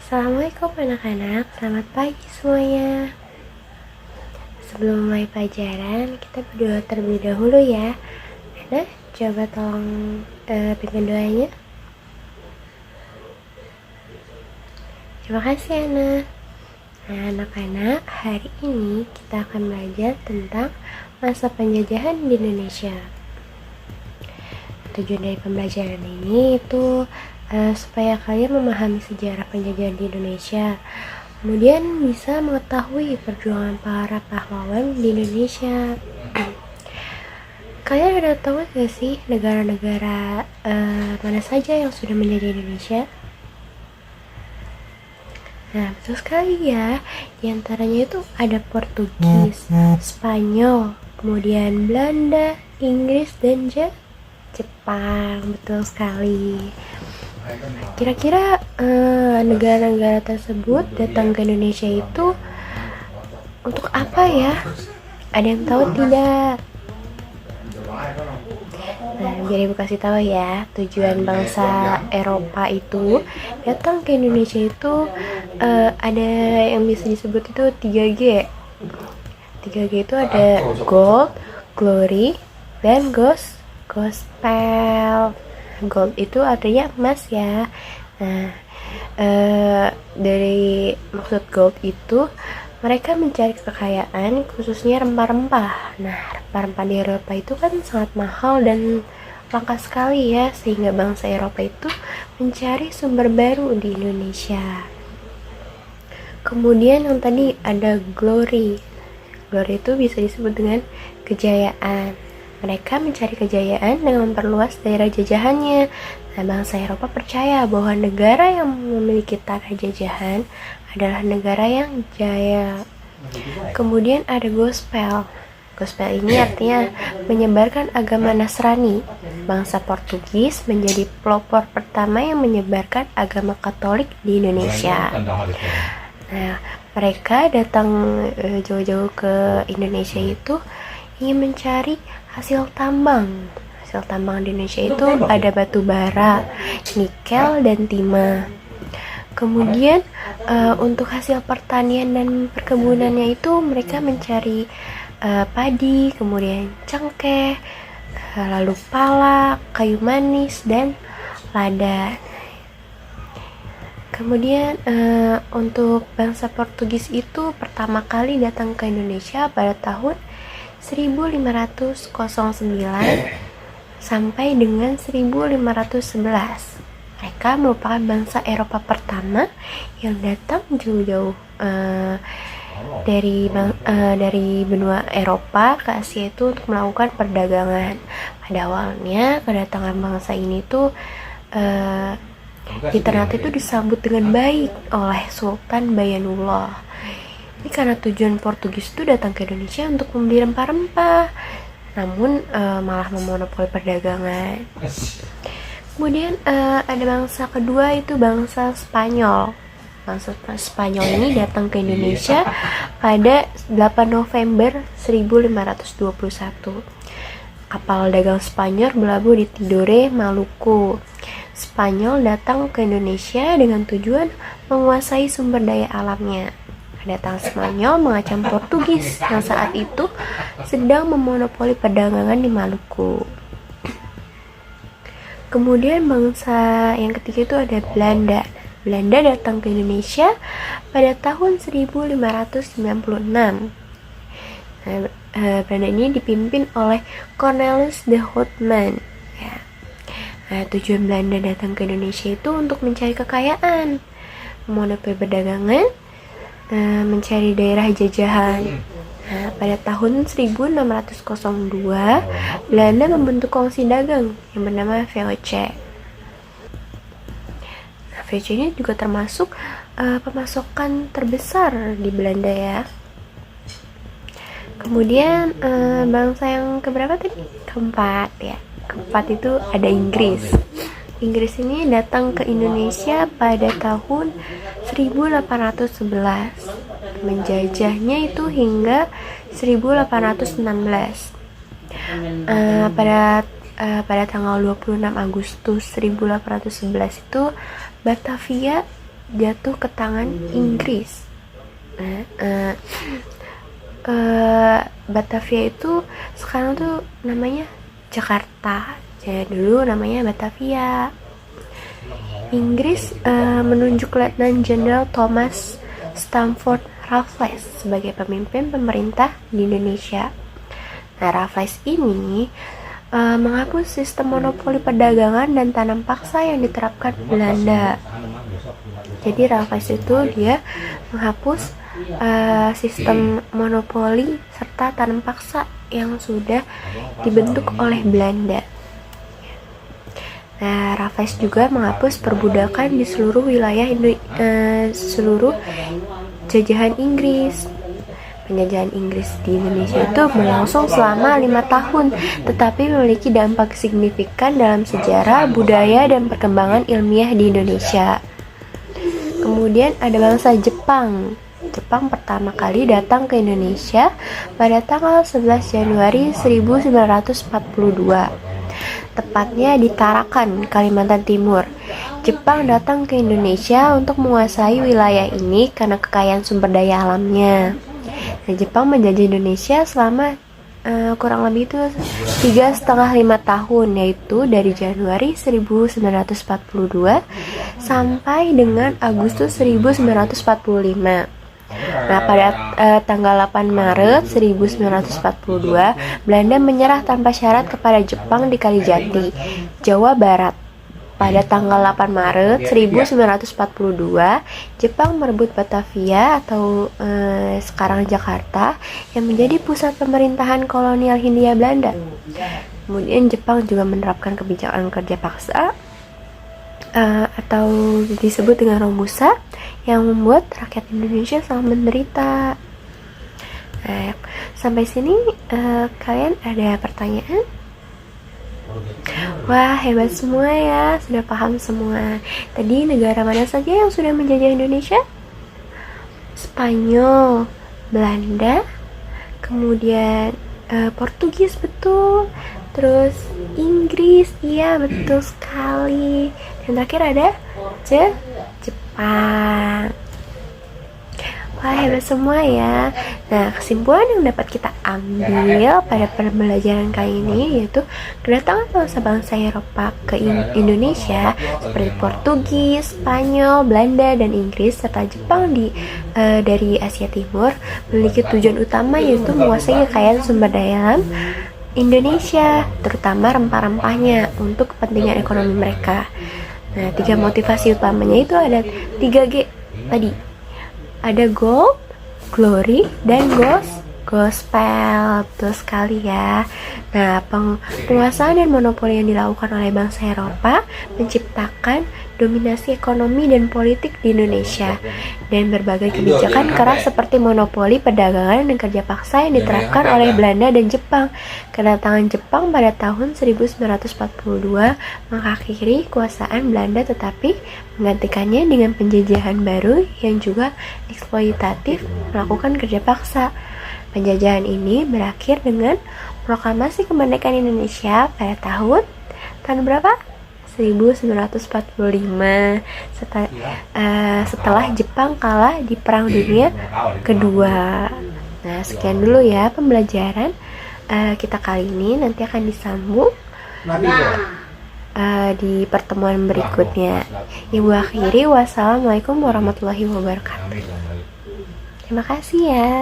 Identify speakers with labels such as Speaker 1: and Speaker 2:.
Speaker 1: Assalamualaikum anak-anak, selamat pagi semuanya. Sebelum mulai pelajaran, kita berdoa terlebih dahulu ya. Nah, coba tolong pimpin doanya. Terima kasih Ana. Nah, anak-anak, hari ini kita akan belajar tentang masa penjajahan di Indonesia. Tujuan dari pembelajaran ini itu supaya kalian memahami sejarah penjajahan di Indonesia, kemudian bisa mengetahui perjuangan para pahlawan di Indonesia. Kalian udah tahu gak sih negara-negara mana saja yang sudah menjajah Indonesia? Nah, betul sekali ya. Di antaranya itu ada Portugis, Spanyol, kemudian Belanda, Inggris, dan Jepang. Betul sekali. Kira-kira negara-negara tersebut datang ke Indonesia itu untuk apa ya? Ada yang tahu tidak? Nah, biar ibu kasih tahu ya, tujuan bangsa Eropa itu datang ke Indonesia itu ada yang bisa disebut itu 3G. 3G itu ada gold, glory, dan gospel. Gold itu artinya emas ya. Nah, dari maksud gold itu mereka mencari kekayaan khususnya rempah-rempah. Nah, rempah-rempah di Eropa itu kan sangat mahal dan langka sekali ya, sehingga bangsa Eropa itu mencari sumber baru di Indonesia. Kemudian yang tadi ada glory. Glory itu bisa disebut dengan kejayaan. Mereka mencari kejayaan dengan memperluas daerah jajahannya. Nah, bangsa Eropa percaya bahwa negara yang memiliki tanah jajahan adalah negara yang jaya. Kemudian ada gospel. Gospel ini artinya menyebarkan agama Nasrani. Bangsa Portugis menjadi pelopor pertama yang menyebarkan agama Katolik di Indonesia. Nah, mereka datang jauh-jauh ke Indonesia itu ingin mencari hasil tambang. Hasil tambang di Indonesia itu ada batu bara, nikel, dan timah. Kemudian untuk hasil pertanian dan perkebunannya itu mereka mencari padi, kemudian cengkeh, lalu pala, kayu manis, dan lada. Kemudian untuk bangsa Portugis itu pertama kali datang ke Indonesia pada tahun 1509 sampai dengan 1511. Mereka merupakan bangsa Eropa pertama yang datang jauh-jauh dari benua Eropa ke Asia itu untuk melakukan perdagangan. Pada awalnya kedatangan bangsa ini tuh di Ternate itu disambut dengan baik oleh Sultan Bayanullah. Ini karena tujuan Portugis itu datang ke Indonesia untuk membeli rempah-rempah, namun malah memonopoli perdagangan. Kemudian ada bangsa kedua itu bangsa Spanyol. Bangsa Spanyol ini datang ke Indonesia pada 8 November 1521. Kapal dagang Spanyol berlabuh di Tidore, Maluku. Spanyol datang ke Indonesia dengan tujuan menguasai sumber daya alamnya. Kedatangan Spanyol mengacam Portugis yang saat itu sedang memonopoli perdagangan di Maluku. Kemudian bangsa yang ketiga itu ada Belanda. Belanda datang ke Indonesia pada tahun 1596. Belanda ini dipimpin oleh Cornelis de Houtman. Ya. Nah, tujuan Belanda datang ke Indonesia itu untuk mencari kekayaan, memonopoli perdagangan, mencari daerah jajahan. Nah, pada tahun 1602, Belanda membentuk kongsi dagang yang bernama VOC. Nah, VOC ini juga termasuk pemasokan terbesar di Belanda ya. Kemudian bangsa yang keberapa tadi? Keempat ya. Keempat itu ada Inggris. Inggris ini datang ke Indonesia pada tahun 1811. Menjajahnya itu hingga 1816. Pada tanggal 26 Agustus 1811 itu Batavia jatuh ke tangan Inggris. Batavia itu sekarang tuh namanya Jakarta, jadi dulu namanya Batavia. Inggris menunjuk Letnan Jenderal Thomas Stamford Raffles sebagai pemimpin pemerintah di Indonesia. Nah, Raffles ini menghapus sistem monopoli perdagangan dan tanam paksa yang diterapkan Belanda. Jadi Raffles itu dia menghapus sistem monopoli serta tanam paksa yang sudah dibentuk oleh Belanda. Nah, Raffles juga menghapus perbudakan di seluruh wilayah seluruh jajahan Inggris. Penjajahan Inggris di Indonesia itu berlangsung selama 5 tahun, tetapi memiliki dampak signifikan dalam sejarah, budaya, dan perkembangan ilmiah di Indonesia. Kemudian ada bangsa Jepang. Jepang pertama kali datang ke Indonesia pada tanggal 11 Januari 1942. Tepatnya di Tarakan, Kalimantan Timur. Jepang datang ke Indonesia untuk menguasai wilayah ini karena kekayaan sumber daya alamnya. Nah, Jepang menjajah Indonesia selama kurang lebih itu 3,5 tahun, yaitu dari Januari 1942 sampai dengan Agustus 1945. Nah, pada tanggal 8 Maret 1942, Belanda menyerah tanpa syarat kepada Jepang di Kalijati, Jawa Barat. Pada tanggal 8 Maret 1942, Jepang merebut Batavia atau sekarang Jakarta yang menjadi pusat pemerintahan kolonial Hindia Belanda. Kemudian Jepang juga menerapkan kebijakan kerja paksa atau disebut dengan Romusa yang membuat rakyat Indonesia sangat menderita. Nah, sampai sini kalian ada pertanyaan? Wah, hebat semua ya, sudah paham semua. Tadi negara mana saja yang sudah menjajah Indonesia? Spanyol, Belanda, kemudian Portugis, betul. Terus Inggris, iya betul sekali. Dan terakhir ada Jepang. Wah, hebat semua ya. Nah, kesimpulan yang dapat kita ambil pada pembelajaran kali ini yaitu kedatangan bangsa-bangsa Eropa ke Indonesia seperti Portugis, Spanyol, Belanda, dan Inggris serta Jepang dari Asia Timur memiliki tujuan utama yaitu menguasai kekayaan sumber daya alam Indonesia, terutama rempah-rempahnya untuk kepentingan ekonomi mereka. Nah, 3 motivasi utamanya itu ada 3G tadi. Ada gold, glory, dan gospel. Betul sekali ya. Nah, penguasaan dan monopoli yang dilakukan oleh bangsa Eropa menciptakan dominasi ekonomi dan politik di Indonesia, dan berbagai kebijakan keras seperti monopoli perdagangan dan kerja paksa yang diterapkan oleh Belanda dan Jepang. Kedatangan Jepang pada tahun 1942 mengakhiri kekuasaan Belanda, tetapi menggantikannya dengan penjajahan baru yang juga eksploitatif melakukan kerja paksa. Penjajahan ini berakhir dengan proklamasi kemerdekaan Indonesia pada tahun berapa? 1945 setelah Jepang kalah di Perang Dunia Kedua. Nah, sekian dulu ya pembelajaran kita kali ini. Nanti akan disambung di pertemuan berikutnya. Ibu akhiri, wassalamualaikum warahmatullahi wabarakatuh. Terima kasih ya.